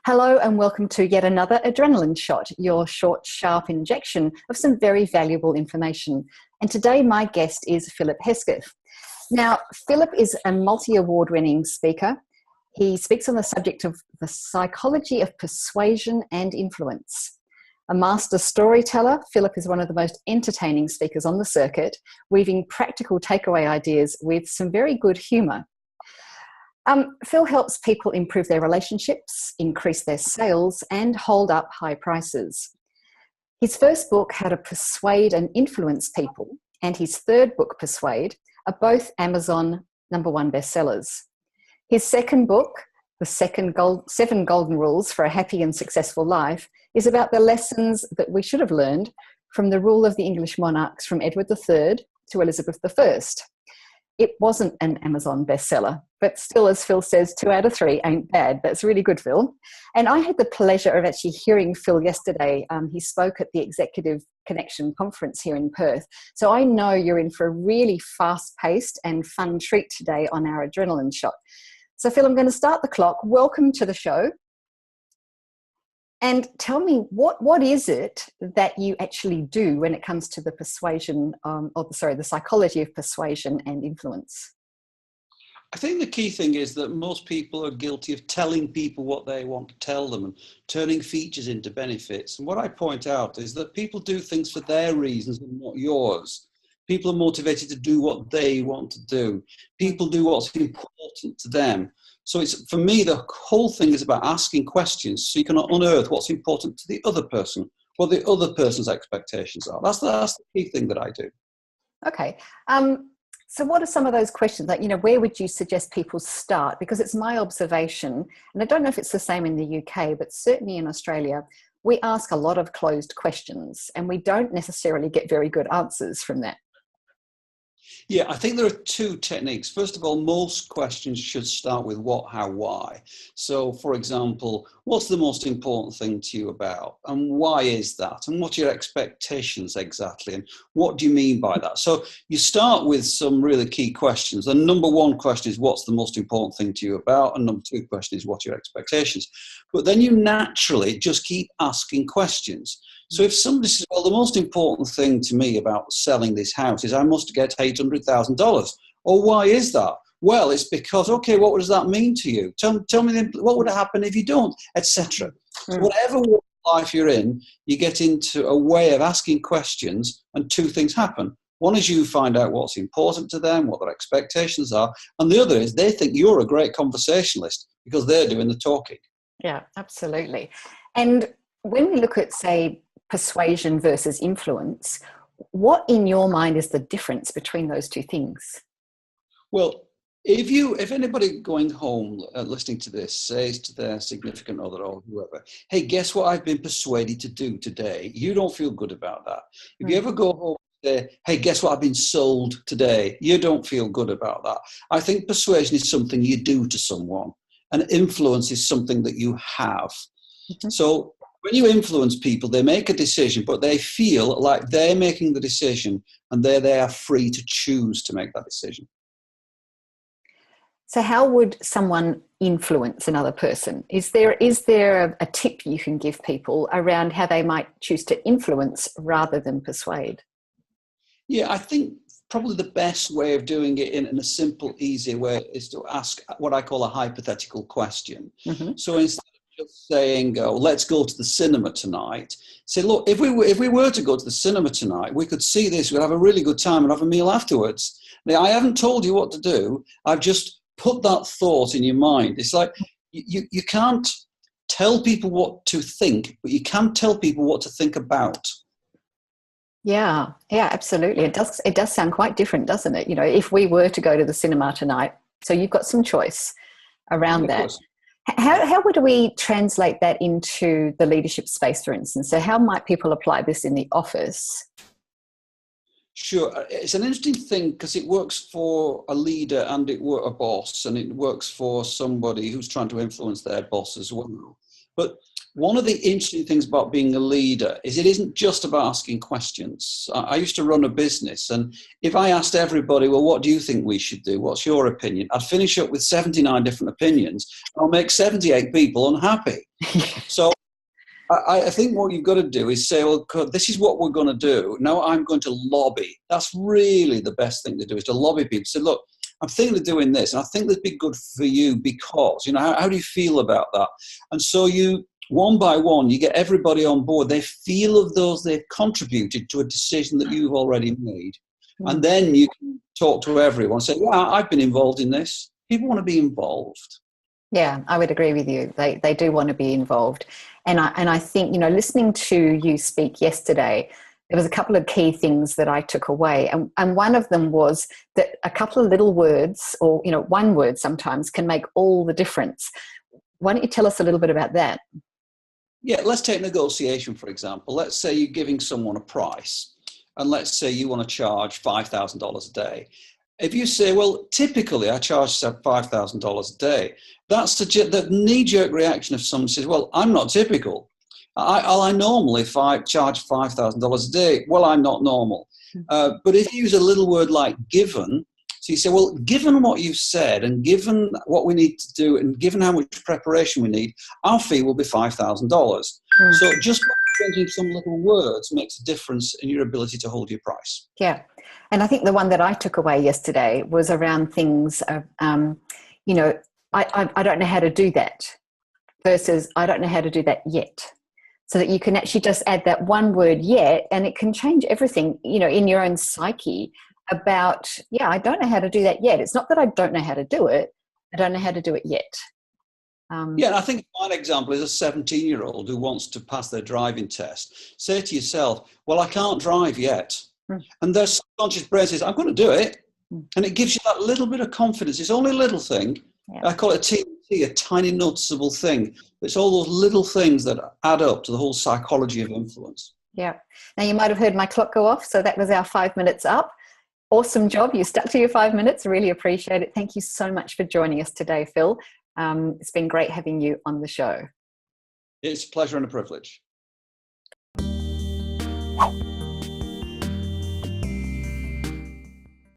Hello and welcome to yet another Adrenalin Shot, your short, sharp injection of some very valuable information. And today my guest is Philip Hesketh. Now, Philip is a multi-award winning speaker. He speaks on the subject of the psychology of persuasion and influence. A master storyteller, Philip is one of the most entertaining speakers on the circuit, weaving practical takeaway ideas with some very good humour. Phil helps people improve their relationships, increase their sales, and hold up high prices. His first book, How to Persuade and Influence People, and his third book, Persuade, are both Amazon #1 bestsellers. His second book, The Seven Golden Rules for a Happy and Successful Life, is about the lessons that we should have learned from the rule of the English monarchs from Edward III to Elizabeth I. It wasn't an Amazon bestseller, but still, as Phil says, 2 out of 3 ain't bad. That's really good, Phil. And I had the pleasure of actually hearing Phil yesterday. He spoke at the Executive Connection Conference here in Perth. So I know you're in for a really fast-paced and fun treat today on our Adrenalin Shot. So Phil, I'm going to start the clock. Welcome to the show. And tell me, what is it that you actually do when it comes to the the psychology of persuasion and influence? I think the key thing is that most people are guilty of telling people what they want to tell them and turning features into benefits. And what I point out is that people do things for their reasons and not yours. People are motivated to do what they want to do. People do what's important to them. So it's, for me, the whole thing is about asking questions so you can unearth what's important to the other person, what the other person's expectations are. That's the key thing that I do. Okay. So what are some of those questions? Like, where would you suggest people start? Because it's my observation, and I don't know if it's the same in the UK, but certainly in Australia, we ask a lot of closed questions and we don't necessarily get very good answers from that. Yeah, I think there are 2 techniques. First of all, most questions should start with what, how, why. So, for example, what's the most important thing to you about? And why is that? And what are your expectations exactly? And what do you mean by that? So you start with some really key questions. And number 1 question is, what's the most important thing to you about? And number 2 question is, what are your expectations? But then you naturally just keep asking questions. So if somebody says, well, the most important thing to me about selling this house is I must get $800,000. Or why is that? Well, it's because, okay, what does that mean to you? Tell me what would happen if you don't, etc. So whatever life you're in, you get into a way of asking questions and 2 things happen. One is you find out what's important to them, what their expectations are. And the other is they think you're a great conversationalist because they're doing the talking. Yeah, absolutely. And when we look at, say, persuasion versus influence, what in your mind is the difference between those 2 things? Well, if anybody going home listening to this says to their significant other or whoever, hey, guess what I've been persuaded to do today? You don't feel good about that. If you ever go home and say, hey, guess what I've been sold today? You don't feel good about that. I think persuasion is something you do to someone, and influence is something that you have. Mm-hmm. So when you influence people, they make a decision, but they feel like they're making the decision and they are free to choose to make that decision. So how would someone influence another person? Is there a tip you can give people around how they might choose to influence rather than persuade? Yeah, I think probably the best way of doing it in a simple, easy way is to ask what I call a hypothetical question. Mm-hmm. So instead of just saying, oh, let's go to the cinema tonight, say, look, if we were to go to the cinema tonight, we could see this, we'd have a really good time and have a meal afterwards. Now, I haven't told you what to do. I've just put that thought in your mind. It's like you can't tell people what to think, but you can tell people what to think about. Yeah, absolutely. It does sound quite different, doesn't it? If we were to go to the cinema tonight, so you've got some choice around that. How would we translate that into the leadership space, for instance? So how might people apply this in the office? Sure. It's an interesting thing because it works for a leader and a boss, and it works for somebody who's trying to influence their boss as well. But one of the interesting things about being a leader is it isn't just about asking questions. I used to run a business, and if I asked everybody, well, what do you think we should do? What's your opinion? I'd finish up with 79 different opinions. I'll make 78 people unhappy. So I think what you've got to do is say, well, this is what we're going to do. Now I'm going to lobby. That's really the best thing to do, is to lobby people. Say, look, I'm thinking of doing this, and I think that'd be good for you because, how do you feel about that? And so you, one by one, you get everybody on board. They feel as though they've contributed to a decision that you've already made. And then you can talk to everyone, say, yeah, I've been involved in this. People want to be involved. Yeah, I would agree with you. They do want to be involved. And I think, listening to you speak yesterday, there was a couple of key things that I took away. And one of them was that a couple of little words, or, one word sometimes can make all the difference. Why don't you tell us a little bit about that? Yeah, let's take negotiation, for example. Let's say you're giving someone a price, and let's say you want to charge $5,000 a day. If you say, well, typically I charge $5,000 a day, that's the knee-jerk reaction of someone says, well, I'm not typical. I normally charge $5,000 a day. Well, I'm not normal. But if you use a little word like given, so you say, well, given what you've said and given what we need to do and given how much preparation we need, our fee will be $5,000. So just changing some little words makes a difference in your ability to hold your price. Yeah. And I think the one that I took away yesterday was around things of, I don't know how to do that versus I don't know how to do that yet. So that you can actually just add that one word yet, and it can change everything, in your own psyche about, I don't know how to do that yet. It's not that I don't know how to do it. I don't know how to do it yet. And I think one example is a 17-year-old who wants to pass their driving test. Say to yourself, well, I can't drive yet. And their subconscious brain says, I'm going to do it. And it gives you that little bit of confidence. It's only a little thing. Yeah. I call it a tiny noticeable thing. It's all those little things that add up to the whole psychology of influence. Yeah. Now, you might have heard my clock go off. So that was our 5 minutes up. Awesome job. You stuck to your 5 minutes. Really appreciate it. Thank you so much for joining us today, Phil. It's been great having you on the show. It's a pleasure and a privilege.